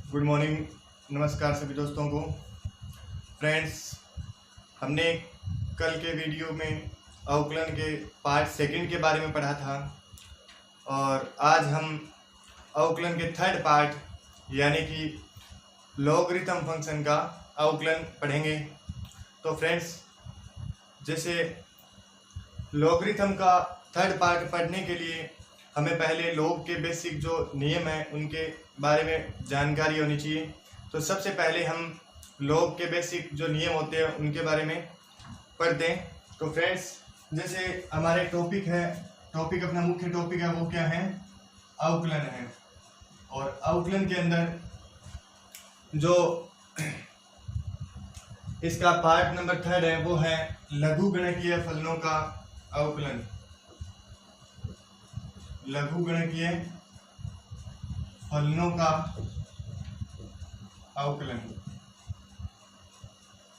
Good morning, नमस्कार सभी दोस्तों को। फ्रेंड्स, हमने कल के वीडियो में अवकलन के पार्ट सेकंड के बारे में पढ़ा था और आज हम अवकलन के थर्ड पार्ट यानी कि लॉगरिथम फंक्शन का अवकलन पढ़ेंगे। तो फ्रेंड्स, जैसे लॉगरिथम का थर्ड पार्ट पढ़ने के लिए हमें पहले लॉग के बेसिक जो नियम हैं उनके बारे में जानकारी होनी चाहिए। तो सबसे पहले हम लॉग के बेसिक जो नियम होते हैं उनके बारे में पढ़ते हैं। तो फ्रेंड्स, जैसे हमारे टॉपिक अपना मुख्य टॉपिक है, वो क्या है? अवकलन है। और अवकलन के अंदर जो इसका पार्ट नंबर थर्ड है वो है लघुगणकीय फलनों का अवकलन। लघुगणकीय फलनों का अवकलन।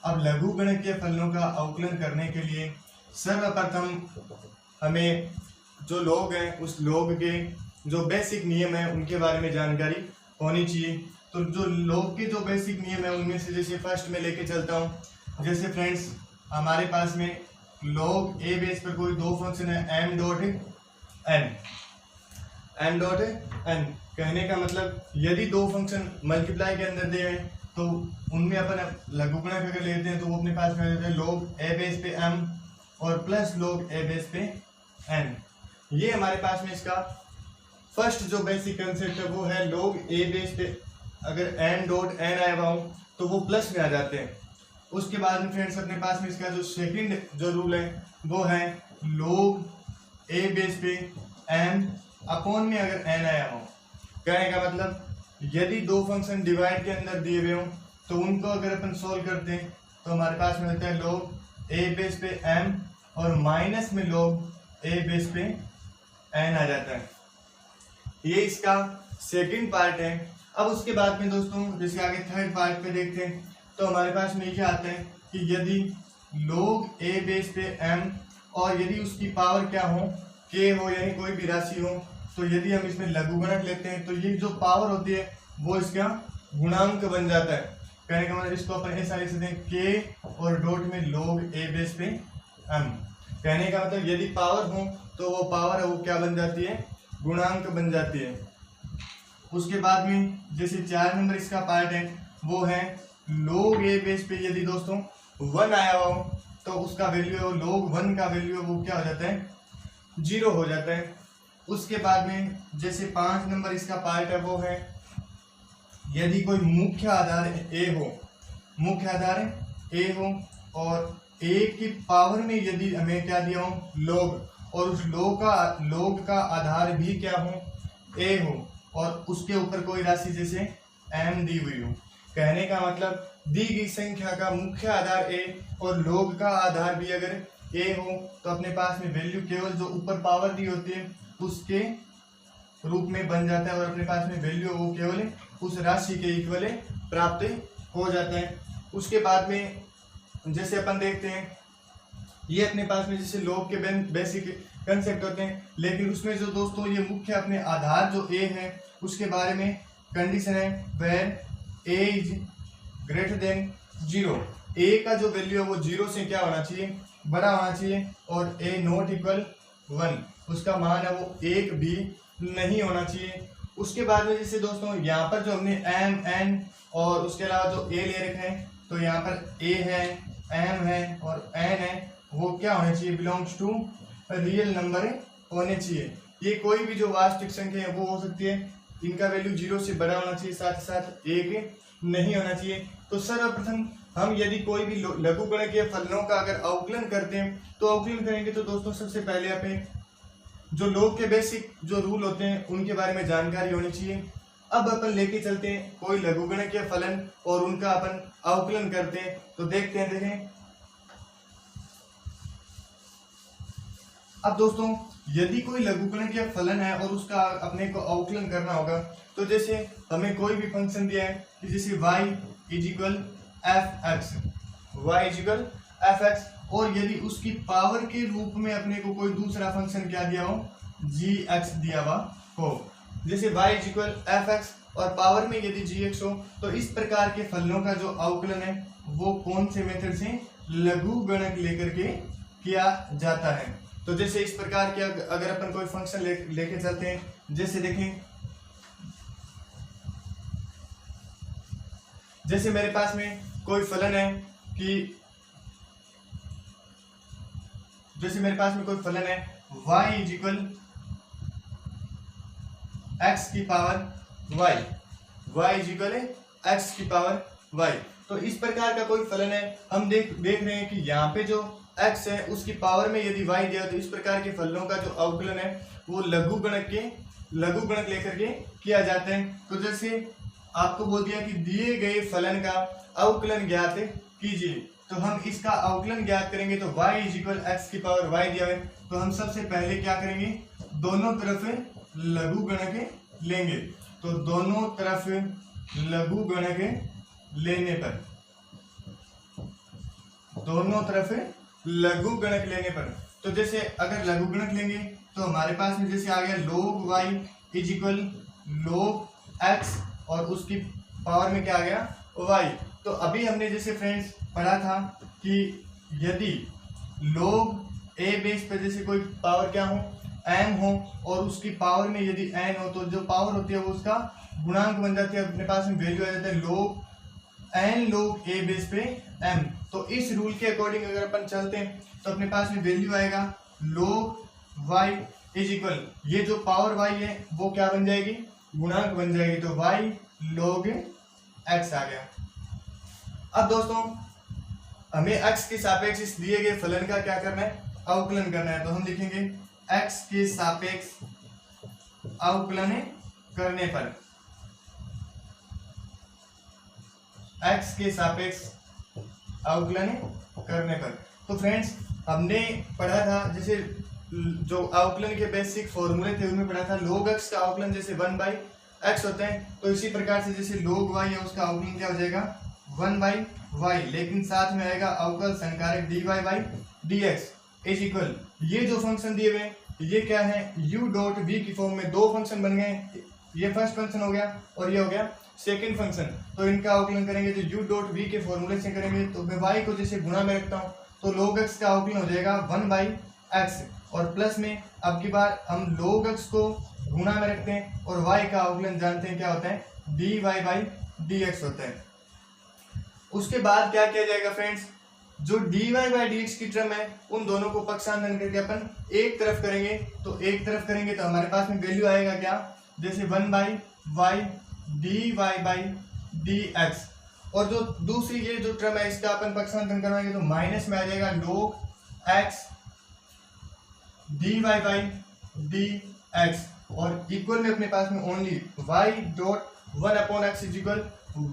अब लघुगणकीय फलनों का अवकलन करने के लिए सर्वप्रथम हमें जो लॉग है उस लॉग के जो बेसिक नियम है उनके बारे में जानकारी होनी चाहिए। तो जो लॉग के जो बेसिक नियम है उनमें से जैसे फर्स्ट में लेके चलता हूँ। जैसे फ्रेंड्स, हमारे पास में लॉग ए बेस पर कोई दो फंक्शन है m डॉट n। कहने का मतलब यदि दो फंक्शन मल्टीप्लाई के अंदर दिए हैं तो उनमें अपन लघुगणक अगर लेते हैं तो वो अपने पास में आ जाता है log a बेस पे m और प्लस log a बेस पे n। ये हमारे पास में इसका फर्स्ट जो बेसिक कंसेप्ट है वो है log a बेस पे अगर n डॉट n आया हुआ हूँ तो वो प्लस में आ जाते हैं। उसके बाद में फ्रेंड्स अपने पास में इसका जो सेकंड जो रूल है वो है log a बेस पे m अपॉन में अगर n आया हो। कहने का मतलब यदि दो फंक्शन डिवाइड के अंदर दिए हुए हों तो उनको अगर अपन सोल्व करते हैं तो हमारे पास में रहता है log a बेस पे m और माइनस में log a बेस पे n आ जाता है। ये इसका सेकंड पार्ट है। अब उसके बाद में दोस्तों जैसे आगे थर्ड पार्ट पे देखते हैं तो हमारे पास में ये आता है कि यदि log a बेस पे m और यदि उसकी पावर क्या हो, k हो, यानी कोई भी राशि हो, तो यदि हम इसमें लघुगणक लेते हैं तो ये जो पावर होती है वो इसका गुणांक बन जाता है। कहने का मतलब इसको अपन ऐसा लिख सकते हैं k और डॉट में log a बेस पे m। कहने का मतलब यदि पावर हो तो वो पावर है वो क्या बन जाती है? गुणांक बन जाती है। उसके बाद में जैसे 4 नंबर इसका पार्ट है वो है log a बेस पे यदि दोस्तों 1 आया हो तो उसका वैल्यू है log 1 का वैल्यू है वो क्या हो जाता है? 0 हो जाता है। उसके बाद में जैसे 5 नंबर इसका पार्ट है वो है यदि कोई मुख्य आधार a हो और a की पावर में यदि हमें क्या दिया हो? log, और उस log का आधार भी क्या हो? a हो और उसके ऊपर कोई राशि जैसे m दी हुई हो। कहने का मतलब दी गई संख्या का मुख्य आधार a और log का आधार भी अगर a हो तो अपने पास में वैल्यू केवल जो ऊपर पावर दी होती है उसके रूप में बन जाता है और अपने पास में वैल्यू वो केवल उस राशि के इक्वल प्राप्त हो जाता है। उसके बाद में जैसे अपन देखते हैं ये अपने पास में जैसे लॉग के बेसिक कंसेप्ट होते हैं, लेकिन उसमें जो दोस्तों ये मुख्य अपने आधार जो a है उसके बारे में कंडीशन है where a is greater than 0। a का जो वैल्यू है वो 0 से क्या होना चाहिए? बड़ा होना चाहिए और a नॉट इक्वल 1, उसका मान है वो 1 भी नहीं होना चाहिए। उसके बाद में जैसे दोस्तों यहाँ पर जो हमने m n और उसके अलावा जो a ले रखे हैं तो यहाँ पर a है, m है और n है, वो क्या होने चाहिए? बिलोंग्स टू रियल नंबर होने चाहिए। ये कोई भी जो वास्तविक संख्या है वो हो सकती है, इनका वैल्यू 0 से बड़ा होना चाहिए, साथ ही साथ 1 नहीं होना चाहिए। तो सर्वप्रथम हम यदि कोई भी लघुगणकीय फलनों का अगर अवकलन करते हैं तो अवकलन करेंगे तो दोस्तों सबसे पहले हमें जो लॉग के बेसिक जो रूल होते हैं उनके बारे में जानकारी होनी चाहिए। अब अपन लेके चलते हैं कोई लघुगणकीय फलन और उनका अपन अवकलन करते हैं। तो देखते हैं, देखें। अब दोस्तों यदि कोई लघुगणकीय फलन है और उसका अपने को अवकलन करना होगा तो जैसे हमें कोई भी फंक्शन दिया है कि जैसे y is equal F x और यदि उसकी पावर के रूप में अपने को कोई दूसरा फंक्शन क्या दिया हो? g x दिया हुआ हो। जैसे y is equal F x और पावर में यदि gx हो, तो इस प्रकार के फलनों का जो अवकलन है वो कौन से मेथड से, लघु गणक लेकर के किया जाता है। तो जैसे इस प्रकार के अगर अपन कोई फंक्शन लेके चलते हैं, जैसे देखें, जैसे मेरे पास में कोई फलन है कि, जैसे मेरे पास में कोई फलन है y इज इक्वल एक्स की power y is equal x की पावर y। तो इस प्रकार का कोई फलन है, हम देख रहे हैं कि यहाँ पे जो x है उसकी पावर में यदि y दिया, तो इस प्रकार के फलनों का जो अवकलन है वो लघु गणक लेकर के किया जाता है। तो जैसे आपको बोल दिया कि दिए गए फलन का अवकलन ज्ञात कीजिए, तो हम इसका अवकलन ज्ञात करेंगे। तो y इज इक्वल एक्स की पावर y दिया है, तो हम सबसे पहले क्या करेंगे, दोनों तरफ लघु गणक लेंगे। तो दोनों तरफ लघु गणक लेने पर, दोनों तरफ लघु गणक लेने पर, तो जैसे अगर लघु गणक लेंगे तो हमारे पास में जैसे आ गया log y is equal log x और उसकी पावर में क्या आ गया y। तो अभी हमने जैसे फ्रेंड्स पढ़ा था कि यदि log a बेस पर जैसे कोई पावर क्या हो, m हो, और उसकी पावर में यदि n हो, तो जो पावर होती है वो उसका गुणांक बन जाती है, अपने पास में वैल्यू आ जाता है log n log a base पे m। तो इस रूल के अकॉर्डिंग अगर अपन चलते हैं तो अपने पास में वैल्यू आएगा log y इज इक्वल, ये जो पावर y है वो क्या बन जाएगी, गुणांक बन जाएगी, तो y log x आ गया। अब दोस्तों हमें x के सापेक्ष इस दिए गए फलन का क्या करना है, अवकलन करना है। तो हम लिखेंगे x के सापेक्ष अवकलन करने पर, x के सापेक्ष अवकलन करने पर। तो फ्रेंड्स हमने पढ़ा था जैसे जो अवकलन के बेसिक फॉर्मूले थे उनमें पढ़ा था log x का अवकलन जैसे 1/x होता है, तो इसी प्रकार से जैसे log y है उसका अवकलन क्या हो जाएगा 1/y, लेकिन साथ में आएगा अवकल संकारक dy/dx इज इक्वल, ये जो फंक्शन दिए हुए ये क्या है, u डॉट v की फॉर्म में दो फंक्शन बन गए, ये फर्स्ट फंक्शन हो गया और ये हो गया सेकंड फंक्शन। तो इनका अवकलन करेंगे तो u डॉट v के फॉर्मूले से करेंगे, तो मैं y को जैसे गुणा में रखता हूँ तो log x का अवकलन हो जाएगा 1/x, और प्लस में अब की बार हम log x को गुणा में रखते हैं और y का अवकलन जानते हैं क्या होता है, dy/dx होता है। उसके बाद क्या किया जाएगा फ्रेंड्स, जो dy/dx की टर्म है उन दोनों को पक्षांतरण करके अपन एक तरफ करेंगे, तो एक तरफ करेंगे तो हमारे पास में वैल्यू आएगा क्या, जैसे 1/y dy/dx, और जो दूसरी ये जो टर्म है इसका अपन पक्षांतरण करवाएंगे तो माइनस में आ जाएगा log x dy/dx, और इक्वल में अपने पास में only y dot 1/x is equal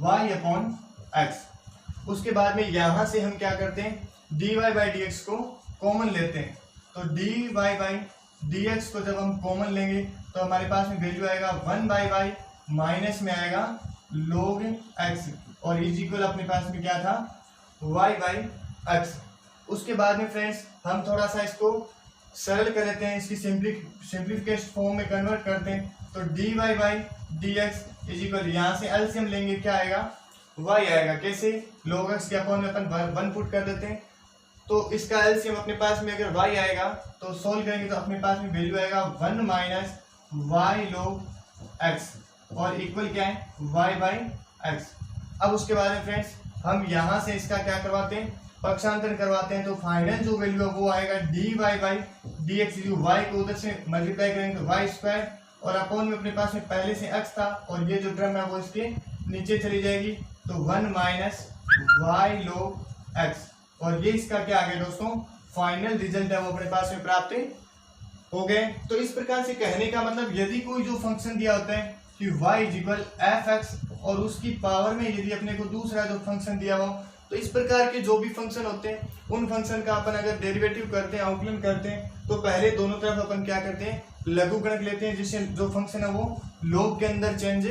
y/x। उसके बाद में यहां से हम क्या करते हैं, dy/dx को कॉमन लेते हैं, तो dy/dx को जब हम कॉमन लेंगे तो हमारे पास में वैल्यू आएगा 1/y माइनस में आएगा log x, और इज इक्वल अपने पास में क्या था y/x। उसके बाद में फ्रेंड्स हम थोड़ा सा इसको सरल कर लेते हैं, इसकी सिंप्लीफिकेशन फॉर्म में कन्वर्ट करते हैं, तो dy/dx इज इक्वल, यहाँ से एलसीएम लेंगे क्या आएगा, y आएगा। कैसे, log x के अपॉन में अपन 1 पुट कर देते हैं, तो इसका एलसीएम अपने पास में अगर y आएगा तो सोल्व करेंगे तो अपने पास में वैल्यू आएगा 1 माइनस y log x, और इक्वल क्या है y/x। अब उसके बाद में फ्रेंड्स हम यहाँ से इसका क्या करवाते हैं, पक्षांतरण करवाते हैं, तो फाइनल जो वैल्यू है वो आएगा dy/dx, y को उधर से मल्टीप्लाई करेंगे तो y², और अपॉन में अपने पास में पहले से x था और ये जो टर्म है वो इसके नीचे चली जाएगी, तो 1 माइनस y log x, और ये इसका क्या आ गया दोस्तों, फाइनल रिजल्ट है वो अपने पास में प्राप्त हो गए। तो इस प्रकार से कहने का मतलब यदि कोई जो फंक्शन दिया होता है कि y इज इक्वल f(x) और उसकी पावर में यदि अपने को दूसरा जो फंक्शन दिया हुआ, तो इस प्रकार के जो भी फंक्शन होते हैं उन फंक्शन का अपन अगर डेरिवेटिव करते हैं, अवकलन करते हैं, तो पहले दोनों तरफ अपन क्या करते हैं, लघु गणक लेते हैं, जिससे जो फंक्शन है वो log के अंदर चेंज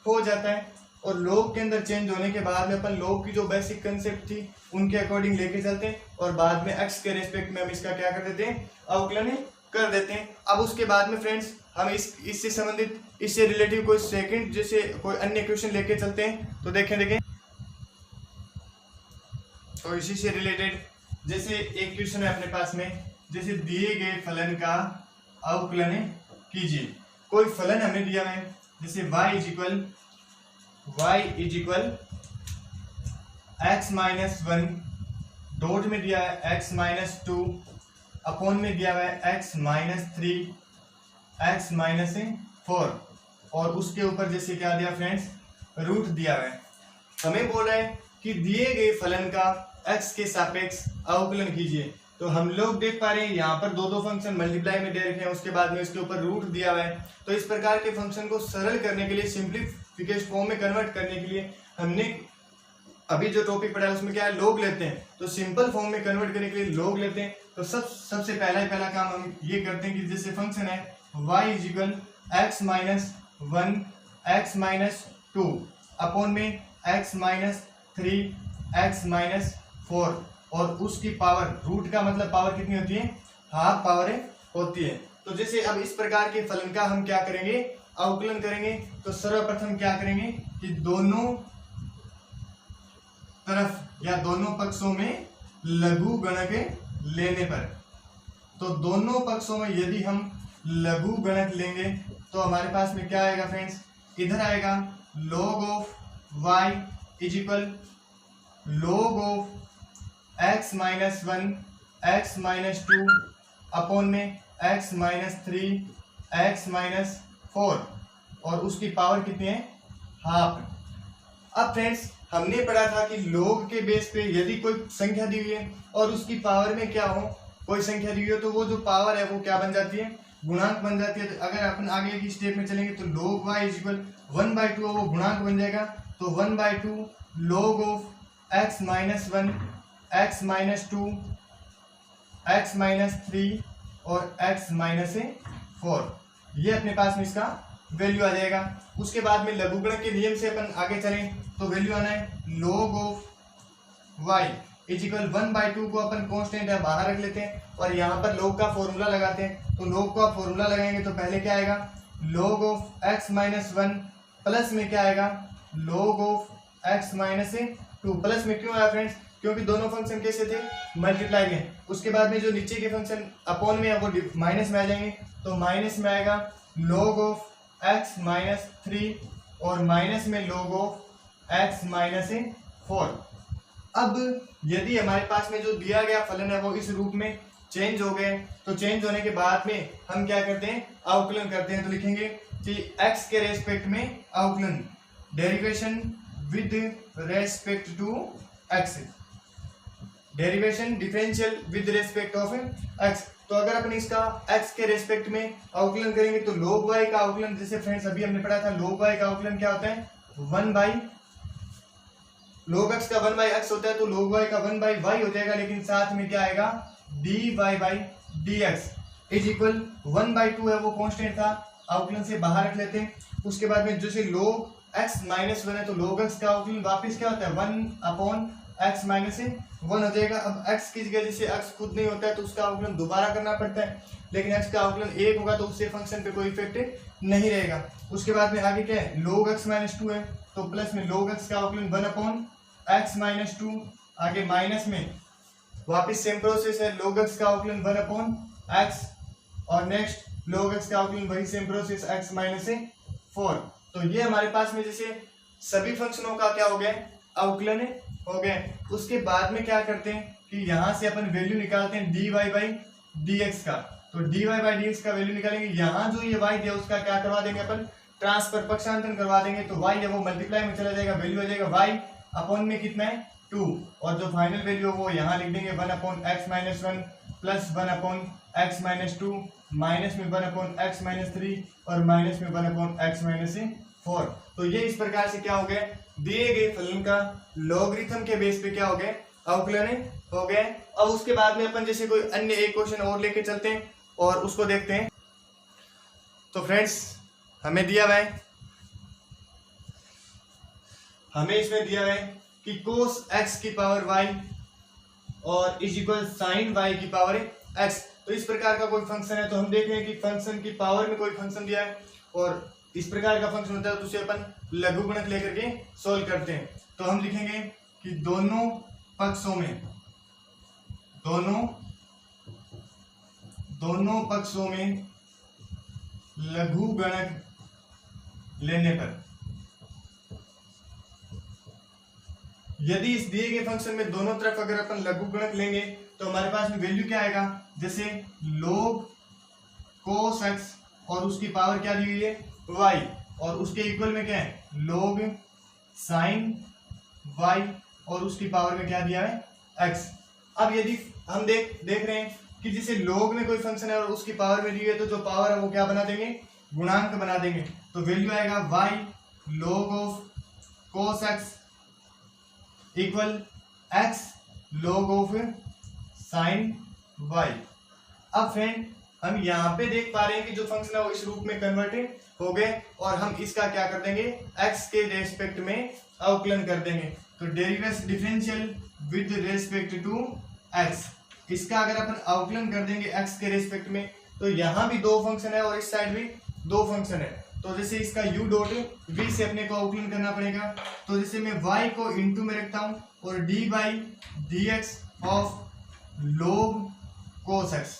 हो जाता है, और log के अंदर चेंज होने के बाद में अपन log की जो बेसिक कंसेप्ट थी उनके अकॉर्डिंग लेके चलते हैं, और बाद में x के रेस्पेक्ट में हम इसका क्या कर देते हैं, अवकलन कर देते हैं। अब उसके बाद में फ्रेंड्स हम इससे संबंधित, इससे रिलेटिव कोई सेकंड जैसे कोई अन्य क्वेश्चन लेके चलते हैं। तो देखें तो इसी से रिलेटेड जैसे एक क्वेश्चन है अपने पास में, जैसे दिए गए फलन का अवकलन कीजिए। कोई फलन हमें दिया है, जैसे y is equal x minus 1, dot में दिया है x माइनस 2, अपॉन में दिया हुआ है x माइनस 3, x माइनस 4, और उसके ऊपर जैसे क्या दिया फ्रेंड्स, रूट दिया हुआ है। हमें बोल रहा है कि दिए गए फलन का x के सापेक्ष अवकलन कीजिए। तो हम लोग देख पा रहे हैं यहाँ पर दो फंक्शन मल्टीप्लाई में दे रखे हैं, उसके बाद में इसके ऊपर रूट दिया हुआ है। तो इस प्रकार के फंक्शन को सरल करने के लिए, सिंप्लीफिकेशन फॉर्म में कन्वर्ट करने के लिए हमने अभी जो टॉपिक पढ़ा है उसमें क्या है, लोग लेते हैं। तो सिंपल फॉर्म में कन्वर्ट करने के लिए लोग लेते हैं। तो सबसे पहला काम हम ये करते हैं कि जैसे फंक्शन है y is equal x minus 1 x minus 2 upon में x माइनस 3 x माइनस 4, और उसकी पावर, रूट का मतलब पावर कितनी होती है, हाफ पावर होती है। तो जैसे अब इस प्रकार के फलन का हम क्या करेंगे, अवकलन करेंगे। तो सर्वप्रथम क्या करेंगे कि दोनों तरफ या दोनों पक्षों में लघु गणक लेने पर, तो दोनों पक्षों में यदि हम लघु गणक लेंगे तो हमारे पास में क्या आएगा फ्रेंड्स, इधर आएगा log of y is equal log of x minus 1 x minus 2 upon में x माइनस 3 x माइनस 4, और उसकी पावर कितनी है, हाफ। अब फ्रेंड्स हमने पढ़ा था कि log के बेस पे यदि कोई संख्या दी हुई है और उसकी पावर में क्या हो, कोई संख्या दी हुई हो, तो वो जो पावर है वो क्या बन जाती है, गुणांक बन जाती है। तो अगर अपन आगे की स्टेप में चलेंगे तो log y इज इक्वल 1/2 वो गुणांक बन जाएगा। तो 1/2 log of x minus 1 x minus 2 x minus 3 और x माइनस 4, ये अपने पास में इसका वैल्यू आ जाएगा। उसके बाद में लघुगणक के नियम से अपन आगे चलें तो वैल्यू आना है log of y is equal 1/2 को अपन कांस्टेंट है बाहर रख लेते हैं, और यहाँ पर log का फॉर्मूला लगाते हैं। तो log का फॉर्मूला लगाएंगे तो पहले क्या आएगा, log of x minus 1 plus में क्या आएगा, log of x minus 2। Plus में क्यों आया फ्रेंड्स, क्योंकि दोनों फंक्शन कैसे थे, मल्टीप्लाई में। उसके बाद में जो नीचे के फंक्शन अपॉन में है वो माइनस में आ जाएंगे। तो माइनस में आएगा log ऑफ x माइनस 3 और माइनस में log ऑफ x माइनस 4। अब यदि हमारे पास में जो दिया गया फलन है वो इस रूप में चेंज हो गए, तो चेंज होने के बाद में हम क्या करते हैं, अवकलन करते हैं। तो लिखेंगे कि x के रेस्पेक्ट में अवकलन, derivation with respect to x, derivation differential with respect of x। तो अगर अपन इसका x के रेस्पेक्ट में अवकलन करेंगे तो log y का अवकलन, जैसे फ्रेंड्स अभी हमने पढ़ा था, log y का अवकलन क्या होता है, log x का 1/x होता है, तो log y का 1/y हो जाएगा। लेकिन साथ में क्या आएगा, dy/dx इज इक्वल 1/2 है, वो कांस्टेंट था, अवकलन से बाहर रख लेते हैं। उसके बाद में जैसे log x माइनस 1 है तो log x का अवकलन वापस क्या होता है, 1/x माइनस 1 हो जाएगा। अब x की जगह जैसे x खुद नहीं होता है तो उसका अवकलन दोबारा करना पड़ता है, लेकिन x का अवकलन 1 होगा तो उससे फंक्शन पे कोई इफेक्ट नहीं रहेगा। उसके बाद में आगे क्या है, log x माइनस 2 है तो प्लस में log x का अवकलन 1/x माइनस 2, आगे माइनस में वापिस सेम प्रोसेस है, log x का अवकलन 1/x, और नेक्स्ट log x का अवकलन वही सेम प्रोसेस x माइनस 4। तो ये हमारे पास में जैसे सभी फंक्शनों का क्या हो गया, अवकलन हो गए। उसके बाद में क्या करते हैं कि यहाँ से अपन वैल्यू निकालते हैं dy/dx का। तो dy/dx का वैल्यू निकालेंगे, यहाँ जो ये y दिया उसका क्या करवा देंगे अपन, ट्रांसफर, पक्षांतरण करवा देंगे। तो y है वो मल्टीप्लाई में चला जाएगा, वैल्यू आ जाएगा y अपॉन में कितना है 2, और जो फाइनल वैल्यू वो यहाँ लिख देंगे 1/x minus 1 plus 1/x minus 2 minus में 1/x माइनस 3 और माइनस में 1/x माइनस 4। तो ये इस प्रकार से क्या हो गया, दिए गए फलन का लॉगरिथम के बेस पे क्या हो गया, अवकलन हो गए। अब उसके बाद में अपन जैसे कोई अन्य एक क्वेश्चन और लेके चलते हैं और उसको देखते हैं। तो फ्रेंड्स हमें दिया हुआ है, हमें इसमें दिया हुआ है कि cos x की पावर y और इज इक्वल sin y की पावर x। तो इस प्रकार का कोई फंक्शन है, तो हम देख रहे हैं कि फंक्शन की पावर में कोई फंक्शन दिया है और इस प्रकार का फंक्शन होता है तो उसे अपन लघुगणक लेकर के सोल्व करते हैं। तो हम लिखेंगे कि दोनों पक्षों में लघुगणक लेने पर यदि इस दिए गए फंक्शन में दोनों तरफ अगर अपन लघुगणक लेंगे तो हमारे पास में वैल्यू क्या आएगा, जैसे log cos x और उसकी पावर क्या दी हुई है y और उसके इक्वल में क्या है log sin y और उसकी पावर में क्या दिया है x। अब यदि हम देख रहे हैं कि जैसे log में कोई फंक्शन है और उसकी पावर में दी है तो जो पावर है वो क्या बना देंगे, गुणांक बना देंगे। तो वैल्यू आएगा y log of cos x equal x log of sin y। अब फ्रेंड हम यहाँ पे देख पा रहे हैं कि जो फंक्शन है वो इस रूप में कन्वर्टेड हो गए और हम इसका क्या कर देंगे, x के रेस्पेक्ट में अवकलन कर देंगे। तो derivative differential with respect to x, इसका अगर अपन अवकलन कर देंगे x के रेस्पेक्ट में तो यहाँ भी दो फंक्शन है और इस साइड भी दो फंक्शन है। तो जैसे इसका u डॉट v से अपने को अवकलन करना पड़ेगा। तो जैसे मैं y को इनटू में रखता हूँ और d by D X of log cos x,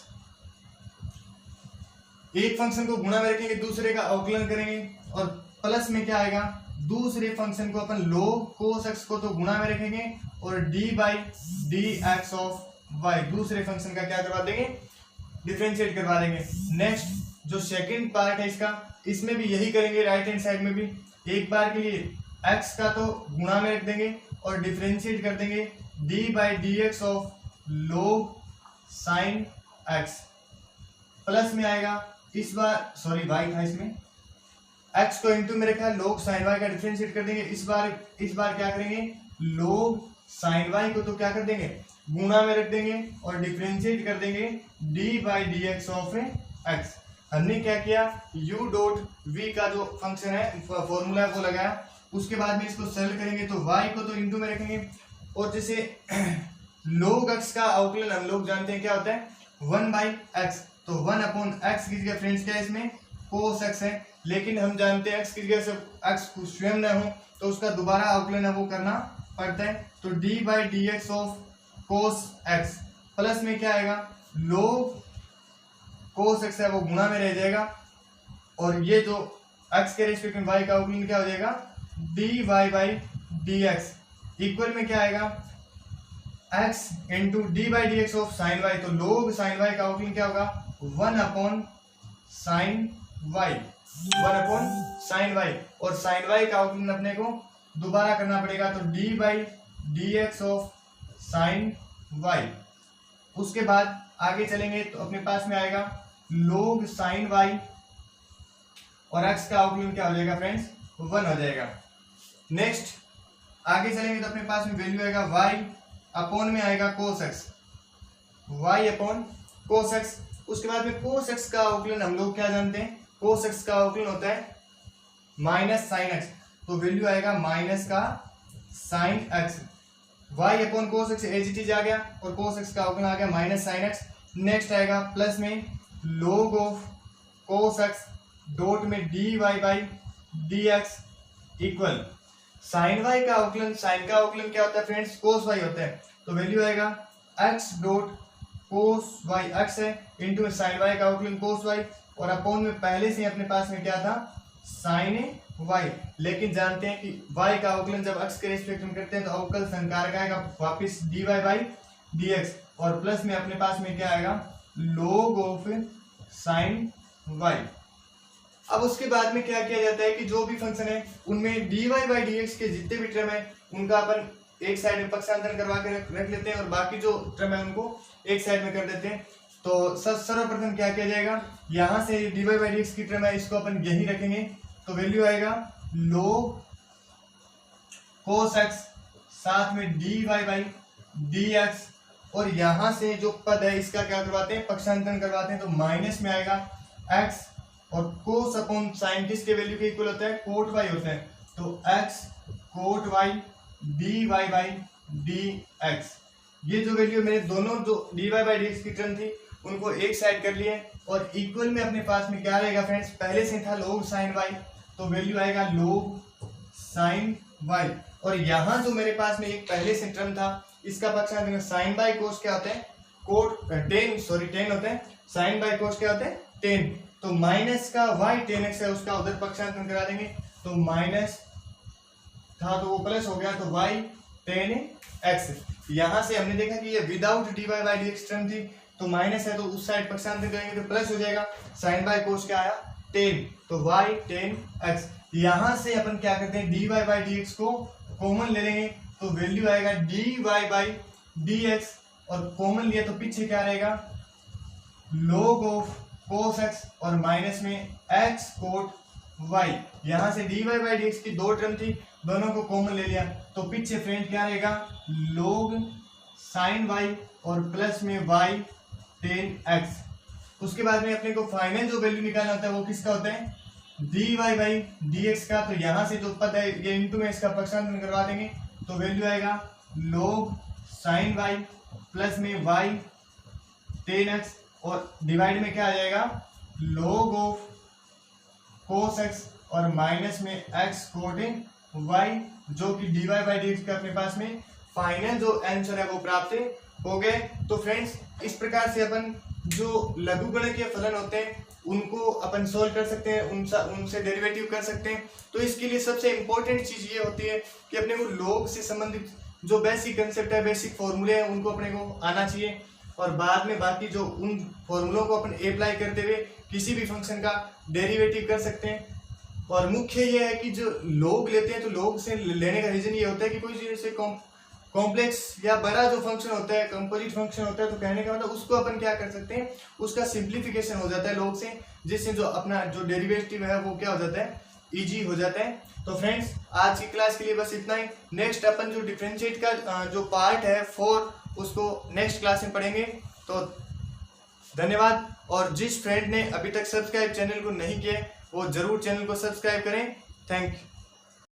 एक फंक्शन को गुणा में रखेंगे दूसरे का अवकलन करेंगे और प्लस में क्या आएगा, दूसरे फंक्शन को अपन log cos x को तो गुणा में रखेंगे और d by D X of y दूसरे फंक्शन का क्या करवा देंगे, डिफरेंशिएट करवा देंगे। नेक्स्ट जो सेकंड पार्ट है इसका, इसमें भी यही करेंगे। राइट हैंड साइड में भी एक बार के लिए x का तो गुणा में रख देंगे और डिफरेंशिएट कर देंगे d by D X of log sin x, plus में आएगा इस बार सॉरी y था इसमें, x को इनटू में रखा है log sin y का डिफरेंशिएट कर देंगे। इस बार क्या करेंगे, log sin y को तो क्या कर देंगे, गुणा में रख देंगे और डिफरेंशिएट कर देंगे d by D X of x। हमने क्या किया, u डॉट v का जो फंक्शन है फॉर्मूला है वो लगाया, उसके बाद में इसको सरल करेंगे तो y को तो इनटू में रखेंगे और जैसे log x का अवकलन हम लोग जानते हैं क्या होता है 1 बाई x, तो 1 अपॉन x की जगह फ्रेंड्स क्या है इसमें cos x है, लेकिन हम जानते हैं x की जगह से x को स्वयं न हो तो उसका दोबारा अवकलन है वो करना पड़ता है। तो d by D X of cos x plus में क्या आएगा, log cos x है वो गुणा में रह जाएगा और ये जो x के रेस्पेक्ट में y का अवकलन क्या हो जाएगा, dy by D x equal में क्या आएगा, x into D by D X of sine Y. तो log साइन वाई का अवकलन क्या होगा, 1 upon sine Y, 1 upon sine Y और साइन वाई का अवकलन अपने को दोबारा करना पड़ेगा तो d by D X of sine Y. उसके बाद आगे चलेंगे तो अपने पास में आएगा log साइन वाई और x का अवकलन क्या हो जाएगा फ्रेंड्स, 1 हो जाएगा। नेक्स्ट आगे चलेंगे तो अपने पास में वैल्यू आएगा y अपॉन में आएगा cos x, y upon cos x। उसके बाद में cos x का अवकलन हम लोग क्या जानते हैं, cos x का अवकलन होता है माइनस साइन x, तो वैल्यू आएगा माइनस का sine x, y upon cos x as it is आ गया और cos x का अवकलन आ गया माइनस साइन x। नेक्स्ट आएगा प्लस में log of cos x dot में dy by D x equal sine y का अवकलन, साइन का अवकलन क्या होता है फ्रेंड्स, cos y होता है, तो वैल्यू आएगा x dot cos y x है इंटू में साइन y का अवकलन cos y और अपॉन में पहले से अपने पास में क्या था साइन y, लेकिन जानते हैं कि y का अवकलन जब x के रेस्पेक्ट में करते हैं तो अवकल संकारक आएगा वापिस dy बाई डी एक्स और प्लस में अपने पास में क्या आएगा log ऑफ साइन y। अब उसके बाद में क्या किया जाता है कि जो भी फंक्शन है उनमें dy बाई डी एक्स के जितने भी टर्म है उनका अपन एक साइड में पक्षांतरण करवा के रख लेते हैं और बाकी जो टर्म है उनको एक साइड में कर देते हैं। तो सर्वप्रथम क्या किया जाएगा, यहाँ से dy बाई डी एक्स की टर्म है इसको अपन यही रखेंगे तो वैल्यू आएगा log cos x साथ में dy बाई डी एक्स और यहाँ से जो पद है इसका क्या करवाते हैं, पक्षांतरण करवाते हैं तो माइनस में आएगा x और cos अपॉन साइन किसके वैल्यू के इक्वल होता है, cot y होता है, तो x cot y dy by D x. ये जो वैल्यू मेरे दोनों जो dy बाई डी एक्स की टर्म थी उनको एक साइड कर लिए और इक्वल में अपने पास में क्या रहेगा फ्रेंड्स, पहले से था log sin y, तो वैल्यू आएगा log sin y। और यहाँ जो मेरे पास में एक पहले से टर्म था इसका पक्षांतर sin बाई कोस क्या होता है, कोट 10 होता है, sin बाई कोस क्या होता है 10, तो माइनस का y 10x है उसका उधर पक्षांतर करा देंगे, तो माइनस था तो वो प्लस हो गया, तो y 10x। यहाँ से हमने देखा कि ये without dy by dx term थी, तो माइनस है तो उस साइड पक्षांतर करेंगे तो प्लस हो जाएगा, sin बाई कोस क्या आया 10, तो y 10x। यहाँ से अपन क्या करते हैं dy बाई dx को कॉमन ले लेंगे, तो वैल्यू आएगा dy बाई dx, और कॉमन लिया तो पीछे क्या रहेगा log ऑफ cos x और माइनस में x cot y। यहाँ से dy बाई dx की दो टर्म थी, दोनों को कॉमन ले लिया तो पीछे फ्रेंड क्या रहेगा log sin y और प्लस में y 10x। उसके बाद में अपने को फाइनल जो वैल्यू निकालना होता है वो किसका होता है dy बाई dx का, तो यहाँ से जो पद है ये इनटू में इसका पक्षांतर करवा देंगे, तो वैल्यू आएगा log sin y प्लस में y 10x, और डिवाइड में क्या आ जाएगा log ऑफ cos x और माइनस में x cot y, जो कि dy बाई dx का अपने पास में फाइनल जो आंसर है वो प्राप्त हो गए। तो फ्रेंड्स इस प्रकार से अपन जो लघुगणकीय फलन होते हैं उनको अपन सोल्व कर सकते हैं, उनसे डेरिवेटिव कर सकते हैं। तो इसके लिए सबसे इंपॉर्टेंट चीज ये होती है कि अपने को log से संबंधित जो बेसिक कंसेप्ट है, बेसिक फॉर्मूले हैं, उनको अपने को आना चाहिए, और बाद में बाकी जो उन फॉर्मूलों को अपन अप्लाई करते हुए किसी भी फंक्शन का डेरिवेटिव कर सकते हैं। और मुख्य ये है कि जो log लेते हैं तो log से लेने का रीजन ये होता है कि कोई जैसे कॉम्प्लेक्स या बड़ा जो फंक्शन होता है, कंपोजिट फंक्शन होता है, तो कहने का मतलब उसको अपन क्या कर सकते हैं, उसका सिंप्लीफिकेशन हो जाता है log से, जिससे जो अपना जो डेरिवेटिव है वो क्या हो जाता है इजी हो जाता है। तो फ्रेंड्स आज की क्लास के लिए बस इतना ही। नेक्स्ट अपन जो डिफरेंशिएट का जो पार्ट है 4 उसको नेक्स्ट क्लास में पढ़ेंगे। तो धन्यवाद, और जिस फ्रेंड ने अभी तक सब्सक्राइब चैनल को नहीं किया वो जरूर चैनल को सब्सक्राइब करें। Thank you.